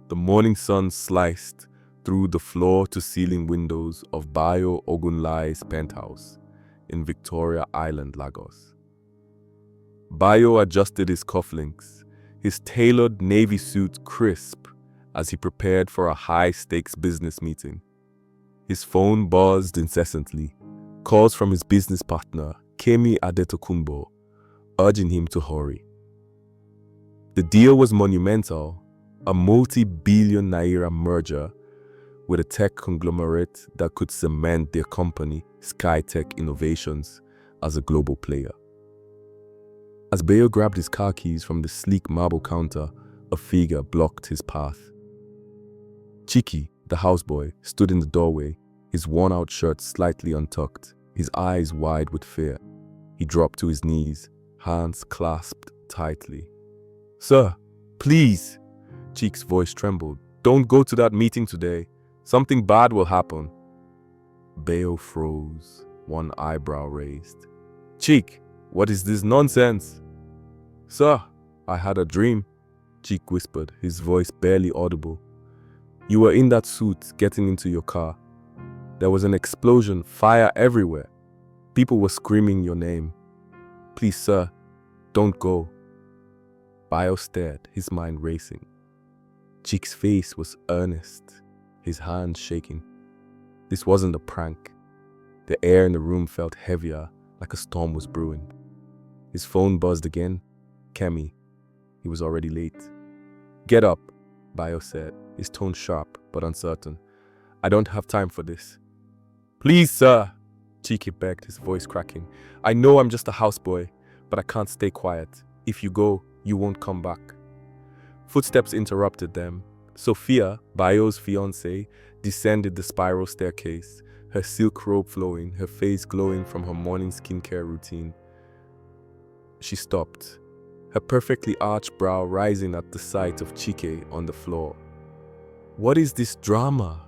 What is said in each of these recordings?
The morning sun sliced through the floor-to-ceiling windows of Bayo Ogunlai's penthouse in Victoria Island, Lagos. Bayo adjusted his cufflinks, his tailored navy suit crisp as he prepared for a high-stakes business meeting. His phone buzzed incessantly, calls from his business partner, Kemi Adetokunbo, urging him to hurry. The deal was monumental, a multi-billion naira merger with a tech conglomerate that could cement their company, Skytech Innovations, as a global player. As Bayo grabbed his car keys from the sleek marble counter, a figure blocked his path. Chiki, the houseboy, stood in the doorway, his worn-out shirt slightly untucked, his eyes wide with fear. He dropped to his knees, hands clasped tightly. "Sir, please!" Cheek's voice trembled. "Don't go to that meeting today. Something bad will happen." Bayo froze, one eyebrow raised. "Cheek, what is this nonsense?" "Sir, I had a dream," Cheek whispered, his voice barely audible. "You were in that suit, getting into your car. There was an explosion, fire everywhere. People were screaming your name. Please, sir, don't go." Bayo stared, his mind racing. Cheek's face was earnest, his hands shaking. This wasn't a prank. The air in the room felt heavier, like a storm was brewing. His phone buzzed again. Kemi. He was already late. "Get up," Bayo said, his tone sharp but uncertain. "I don't have time for this." "Please, sir," Chiki begged, his voice cracking. "I know I'm just a houseboy, but I can't stay quiet. If you go, you won't come back." Footsteps interrupted them. Sophia, Bayo's fiancée, descended the spiral staircase, her silk robe flowing, her face glowing from her morning skincare routine. She stopped, her perfectly arched brow rising at the sight of Chike on the floor. "What is this drama?"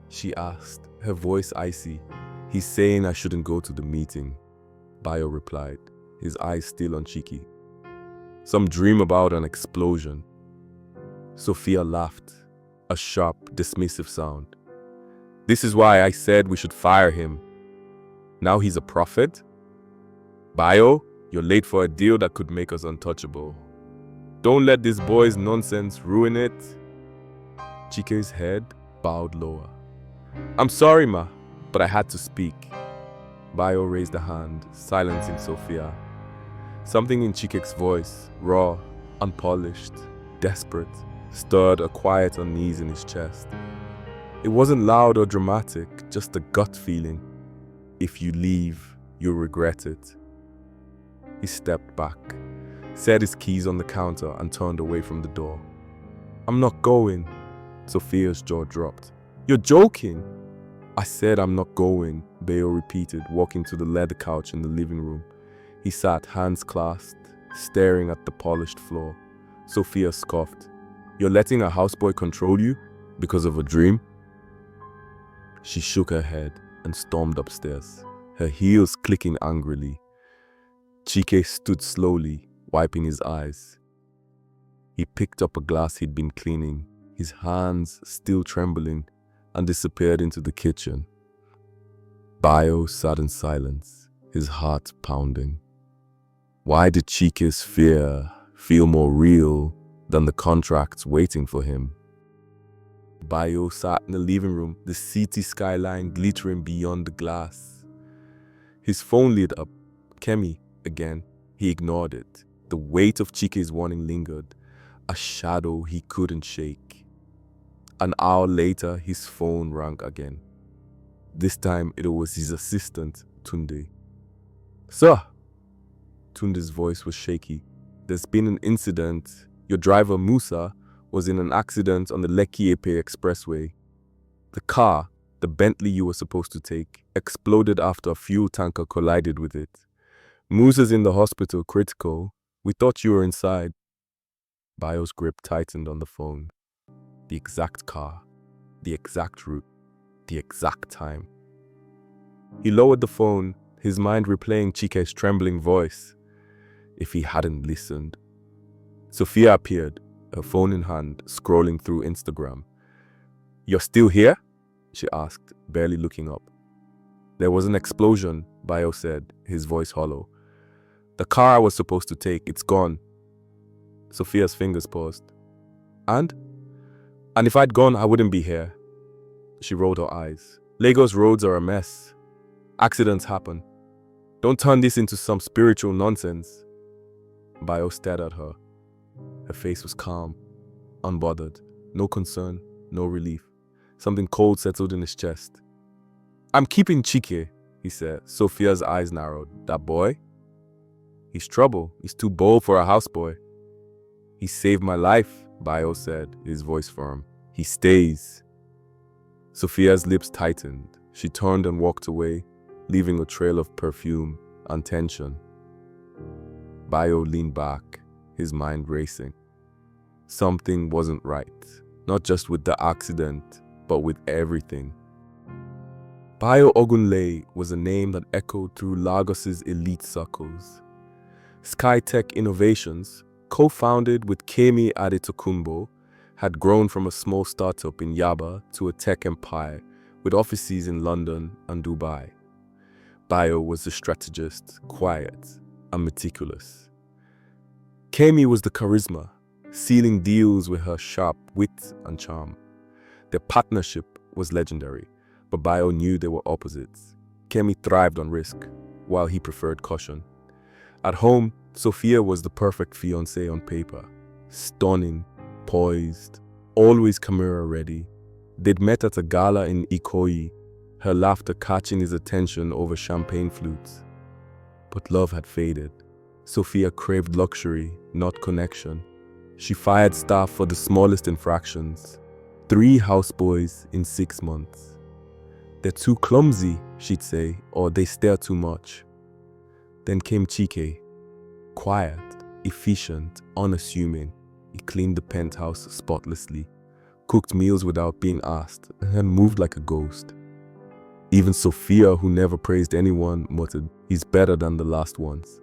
she asked, her voice icy. "He's saying I shouldn't go to the meeting," Bayo replied, his eyes still on Chiki. "Some dream about an explosion." Sophia laughed, a sharp, dismissive sound. "This is why I said we should fire him. Now he's a prophet? Bayo, you're late for a deal that could make us untouchable. Don't let this boy's nonsense ruin it." Chike's head bowed lower. "I'm sorry, ma, but I had to speak." Bayo raised a hand, silencing Sophia. Something in Chike's voice, raw, unpolished, desperate, stirred a quiet unease in his chest. It wasn't loud or dramatic, just a gut feeling. If you leave, you'll regret it. He stepped back, set his keys on the counter and turned away from the door. "I'm not going." Sophia's jaw dropped. "You're joking." "I said I'm not going," Bayo repeated, walking to the leather couch in the living room. He sat, hands clasped, staring at the polished floor. Sophia scoffed. "You're letting a houseboy control you? Because of a dream?" She shook her head and stormed upstairs, her heels clicking angrily. Chike stood slowly, wiping his eyes. He picked up a glass he'd been cleaning, his hands still trembling, and disappeared into the kitchen. Bayo sat in silence, his heart pounding. Why did Chike's fear feel more real than the contracts waiting for him? Bayo sat in the living room, the city skyline glittering beyond the glass. His phone lit up. Kemi, again. He ignored it. The weight of Chike's warning lingered, a shadow he couldn't shake. An hour later, his phone rang again. This time, it was his assistant, Tunde. "Sir!" Tunde's voice was shaky. "There's been an incident. Your driver, Musa, was in an accident on the Lekki-Epe Expressway. The car, the Bentley you were supposed to take, exploded after a fuel tanker collided with it. Musa's in the hospital, critical. We thought you were inside." Bayo's grip tightened on the phone. The exact car, the exact route, the exact time. He lowered the phone, his mind replaying Chike's trembling voice. If he hadn't listened. Sophia appeared, her phone in hand, scrolling through Instagram. "You're still here?" she asked, barely looking up. "There was an explosion," Bio said, his voice hollow. "The car I was supposed to take, it's gone." Sophia's fingers paused. And? "And if I'd gone, I wouldn't be here." She rolled her eyes. "Lagos roads are a mess. Accidents happen. Don't turn this into some spiritual nonsense." Bio stared at her. Her face was calm, unbothered, no concern, no relief. Something cold settled in his chest. "I'm keeping Chike," he said. Sophia's eyes narrowed. "That boy? He's trouble. He's too bold for a houseboy." "He saved my life," Bio said, his voice firm. "He stays." Sophia's lips tightened. She turned and walked away, leaving a trail of perfume and tension. Bio leaned back, his mind racing. Something wasn't right, not just with the accident, but with everything. Bio Ogunleye was a name that echoed through Lagos's elite circles. Skytech Innovations, co-founded with Kemi Adetokunbo, had grown from a small startup in Yaba to a tech empire with offices in London and Dubai. Bio was the strategist, quiet and meticulous. Kemi was the charisma, sealing deals with her sharp wit and charm. Their partnership was legendary, but Bio knew they were opposites. Kemi thrived on risk, while he preferred caution. At home, Sophia was the perfect fiancée on paper. Stunning, poised, always camera ready. They'd met at a gala in Ikoyi, her laughter catching his attention over champagne flutes. But love had faded. Sophia craved luxury, not connection. She fired staff for the smallest infractions. 3 houseboys in 6 months. "They're too clumsy," she'd say, or "they stare too much." Then came Chike. Quiet, efficient, unassuming. He cleaned the penthouse spotlessly, cooked meals without being asked, and moved like a ghost. Even Sophia, who never praised anyone, muttered, "He's better than the last ones."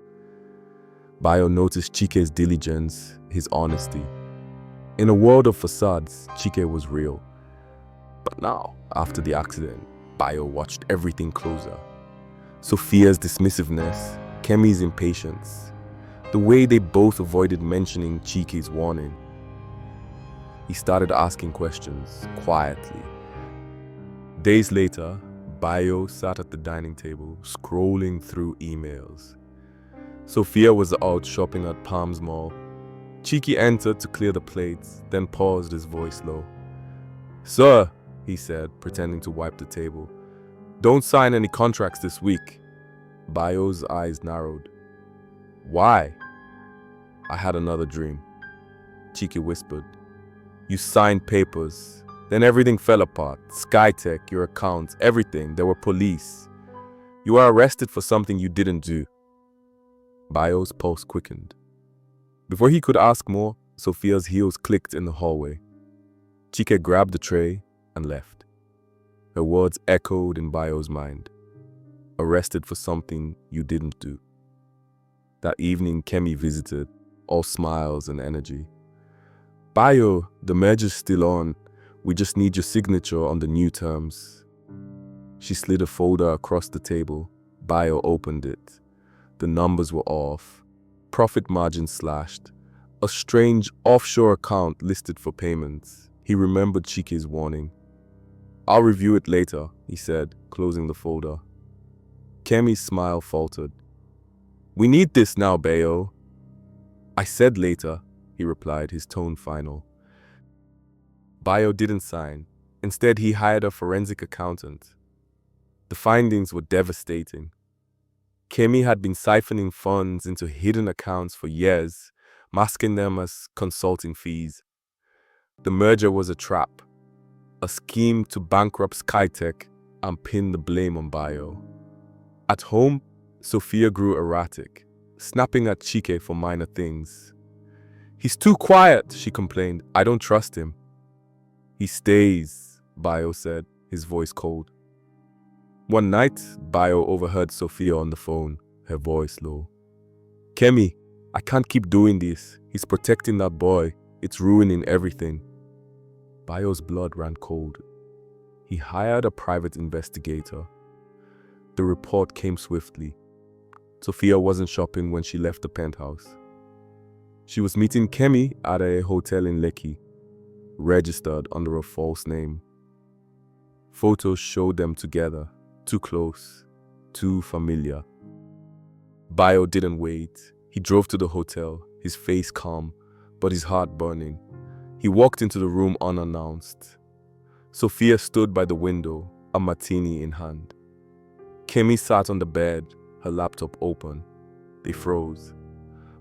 Bio noticed Chike's diligence, his honesty. In a world of facades, Chike was real. But now, after the accident, Bio watched everything closer. Sophia's dismissiveness, Kemi's impatience, the way they both avoided mentioning Chike's warning. He started asking questions, quietly. Days later, Bio sat at the dining table, scrolling through emails. Sophia was out shopping at Palms Mall. Chike entered to clear the plates, then paused, his voice low. "Sir," he said, pretending to wipe the table, "don't sign any contracts this week." Bio's eyes narrowed. "Why?" "I had another dream," Chike whispered. "You signed papers, then everything fell apart. Skytech, your accounts, everything. There were police. You were arrested for something you didn't do." Bio's pulse quickened. Before he could ask more, Sophia's heels clicked in the hallway. Chike grabbed the tray and left. Her words echoed in Bio's mind. "Arrested for something you didn't do." That evening, Kemi visited, all smiles and energy. "Bio, the merger's still on. We just need your signature on the new terms." She slid a folder across the table. Bio opened it. The numbers were off. Profit margin slashed. A strange offshore account listed for payments. He remembered Chike's warning. "I'll review it later," he said, closing the folder. Kemi's smile faltered. "We need this now, Bayo." "I said later," he replied, his tone final. Bio didn't sign. Instead, he hired a forensic accountant. The findings were devastating. Kemi had been siphoning funds into hidden accounts for years, masking them as consulting fees. The merger was a trap, a scheme to bankrupt Skytech and pin the blame on Bio. At home, Sophia grew erratic, snapping at Chike for minor things. "He's too quiet," she complained. "I don't trust him." "He stays," Bio said, his voice cold. One night, Bio overheard Sophia on the phone, her voice low. "Kemi, I can't keep doing this. He's protecting that boy. It's ruining everything. Bayo's blood ran cold. He hired a private investigator. The report came swiftly. Sophia wasn't shopping when she left the penthouse. She was meeting Kemi at a hotel in Lekki, registered under a false name. Photos showed them together, too close, too familiar. Bayo didn't wait. He drove to the hotel, his face calm, but his heart burning. He walked into the room unannounced. Sophia stood by the window, a martini in hand. Kemi sat on the bed, her laptop open. They froze.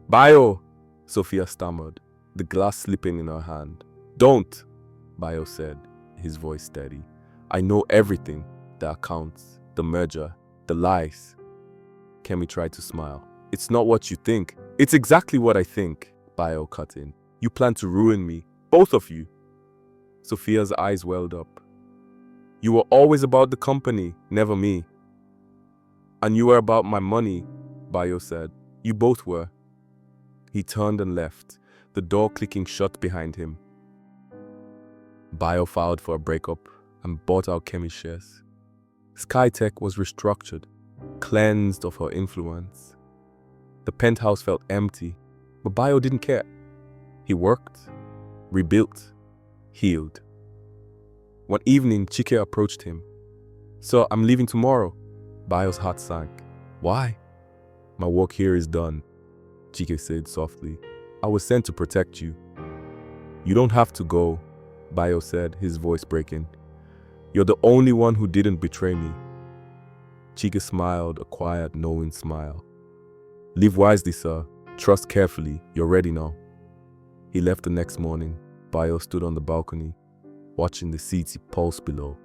"Bayo!" Sophia stammered, the glass slipping in her hand. "Don't!" Bayo said, his voice steady. "I know everything. The accounts, the merger, the lies." Kemi tried to smile. "It's not what you think. It's exactly what I think," Bayo cut in. "You plan to ruin me, both of you." Sophia's eyes welled up. "You were always about the company, never me." "And you were about my money," Bayo said. "You both were." He turned and left, the door clicking shut behind him. Bayo filed for a breakup and bought out Kemi's shares. Skytech was restructured, cleansed of her influence. The penthouse felt empty, but Bayo didn't care. He worked, rebuilt, healed. One evening, Chike approached him. "Sir, I'm leaving tomorrow." Bayo's heart sank. "Why?" "My work here is done," Chike said softly. "I was sent to protect you." "You don't have to go," Bayo said, his voice breaking. "You're the only one who didn't betray me." Chike smiled, a quiet, knowing smile. "Live wisely, sir. Trust carefully. You're ready now." He left the next morning. Bayo stood on the balcony, watching the city pulse below.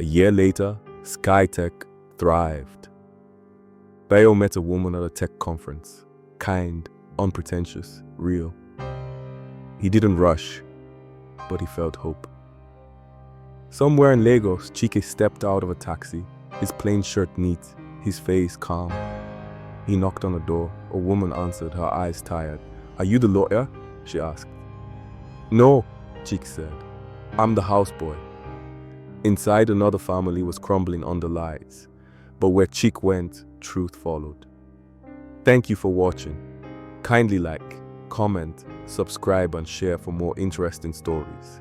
A year later, Skytech thrived. Bayo met a woman at a tech conference. Kind, unpretentious, real. He didn't rush, but he felt hope. Somewhere in Lagos, Chike stepped out of a taxi, his plain shirt neat, his face calm. He knocked on the door. A woman answered, her eyes tired. "Are you the lawyer?" she asked. "No," Chike said. "I'm the houseboy." Inside, another family was crumbling under lies. But where Chike went, truth followed. Thank you for watching. Kindly like, comment, subscribe, and share for more interesting stories.